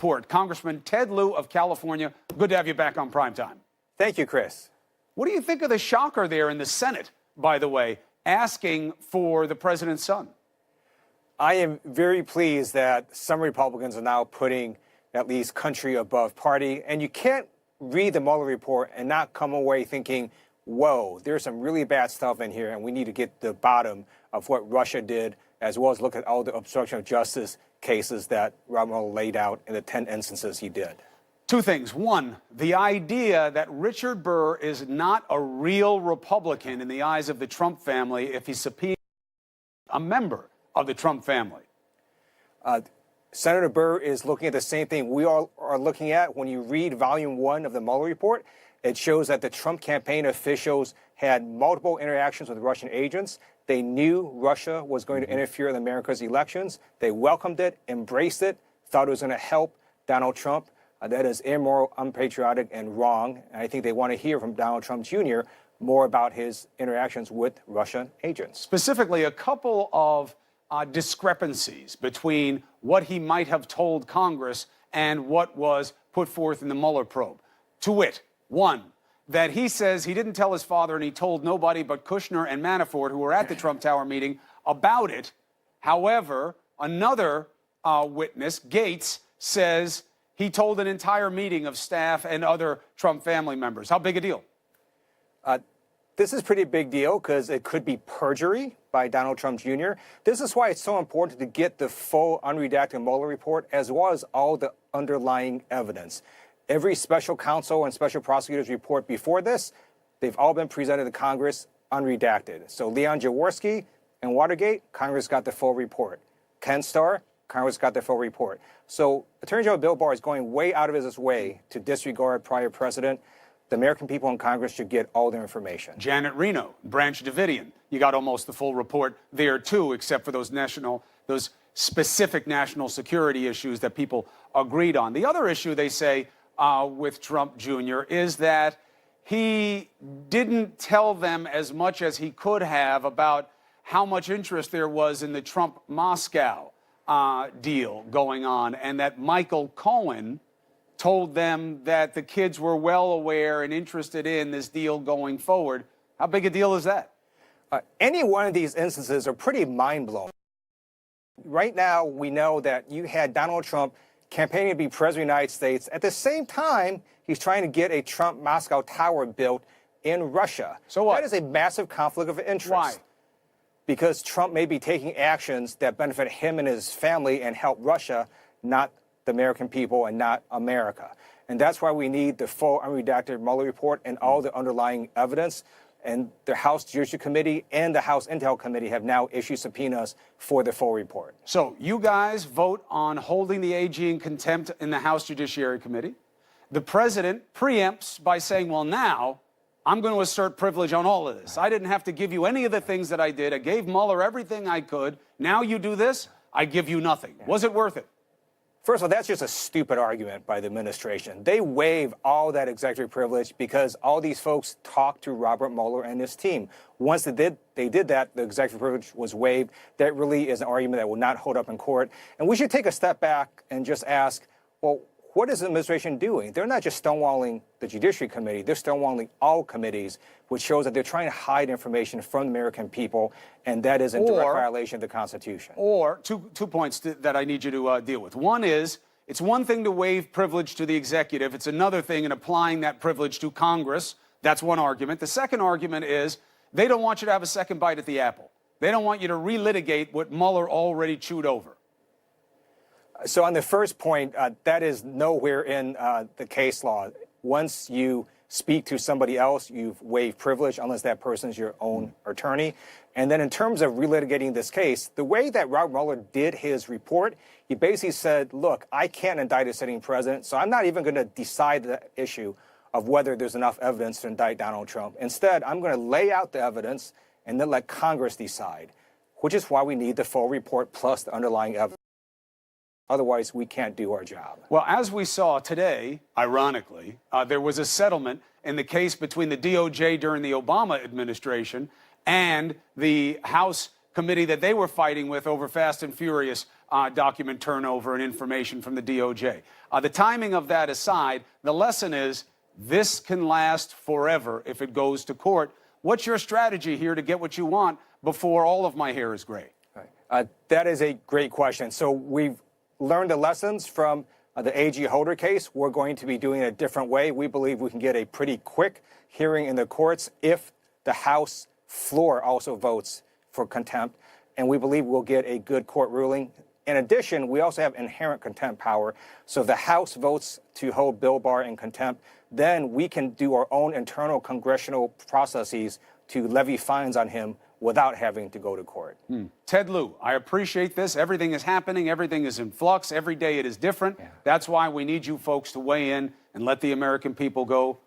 report. Congressman Ted Lieu of California, good to have you back on Primetime. Thank you, Chris. What do you think of the shocker there in the Senate, by the way, asking for the president's son? I am very pleased that some Republicans are now putting at least country above party. And you can't read the Mueller report and not come away thinking, whoa, there's some really bad stuff in here, and we need to get the bottom of what Russia did, as well as look at all the obstruction of justice cases that Robert Mueller laid out in the 10 instances he did. Two things. One, the idea that Richard Burr is not a real Republican in the eyes of the Trump family if he subpoenaed a member of the Trump family. Senator Burr is looking at the same thing we all are looking at. When you read Volume 1 of the Mueller report, it shows that the Trump campaign officials had multiple interactions with Russian agents. They knew Russia was going to interfere in America's elections. They welcomed it, embraced it, thought it was going to help Donald Trump. That is immoral, unpatriotic, and wrong. And I think they want to hear from Donald Trump Jr. more about his interactions with Russian agents. Specifically, a couple of discrepancies between what he might have told Congress and what was put forth in the Mueller probe. To wit, one, that he says he didn't tell his father and he told nobody but Kushner and Manafort, who were at the Trump Tower meeting, about it. However, another witness, Gates, says he told an entire meeting of staff and other Trump family members. How big a deal? This is a pretty big deal because it could be perjury by Donald Trump Jr. This is why it's so important to get the full unredacted Mueller report as well as all the underlying evidence. Every special counsel and special prosecutor's report before this, they've all been presented to Congress unredacted. So Leon Jaworski and Watergate, Congress got the full report. Ken Starr, Congress got the full report. So Attorney General Bill Barr is going way out of his way to disregard prior precedent. The American people in Congress should get all their information. Janet Reno, Branch Davidian, you got almost the full report there too, except for those specific national security issues that people agreed on. The other issue they say with Trump Jr. is that he didn't tell them as much as he could have about how much interest there was in the Trump-Moscow deal going on, and that Michael Cohen told them that the kids were well aware and interested in this deal going forward. How big a deal is that? Any one of these instances are pretty mind-blowing. Right now, we know that you had Donald Trump campaigning to be president of the United States. At the same time, he's trying to get a Trump-Moscow tower built in Russia. So what? That is a massive conflict of interest. Why? Because Trump may be taking actions that benefit him and his family and help Russia, not the American people and not America. And that's why we need the full unredacted Mueller report and all the underlying evidence. And the House Judiciary Committee and the House Intel Committee have now issued subpoenas for the full report. So you guys vote on holding the AG in contempt in the House Judiciary Committee. The president preempts by saying, well, now I'm going to assert privilege on all of this. I didn't have to give you any of the things that I did. I gave Mueller everything I could. Now you do this, I give you nothing. Was it worth it? First of all, that's just a stupid argument by the administration. They waive all that executive privilege because all these folks talked to Robert Mueller and his team. Once they did that, the executive privilege was waived. That really is an argument that will not hold up in court. And we should take a step back and just ask, well, what is the administration doing? They're not just stonewalling the Judiciary Committee, they're stonewalling all committees, which shows that they're trying to hide information from the American people, and that is in direct violation of the Constitution. Or two points that I need you to deal with. One is, it's one thing to waive privilege to the executive. It's another thing in applying that privilege to Congress. That's one argument. The second argument is they don't want you to have a second bite at the apple. They don't want you to relitigate what Mueller already chewed over. So on the first point, that is nowhere in the case law. Once you speak to somebody else, you've waived privilege unless that person is your own attorney. And then in terms of relitigating this case, the way that Robert Mueller did his report, he basically said, look, I can't indict a sitting president, so I'm not even going to decide the issue of whether there's enough evidence to indict Donald Trump. Instead, I'm going to lay out the evidence and then let Congress decide, which is why we need the full report plus the underlying evidence. Otherwise, we can't do our job. Well, as we saw today, ironically, there was a settlement in the case between the DOJ during the Obama administration and the House committee that they were fighting with over Fast and Furious document turnover and information from the DOJ. The timing of that aside, the lesson is this can last forever if it goes to court. What's your strategy here to get what you want before all of my hair is gray? That is a great question. So we've learned the lessons from the AG Holder case. We're going to be doing it a different way. We believe we can get a pretty quick hearing in the courts if the House floor also votes for contempt, and we believe we'll get a good court ruling. In addition, we also have inherent contempt power. So if the House votes to hold Bill Barr in contempt, then we can do our own internal congressional processes to levy fines on him without having to go to court. Ted Lieu, I appreciate this. Everything is happening. Everything is in flux. Every day it is different. That's why we need you folks to weigh in and let the American people go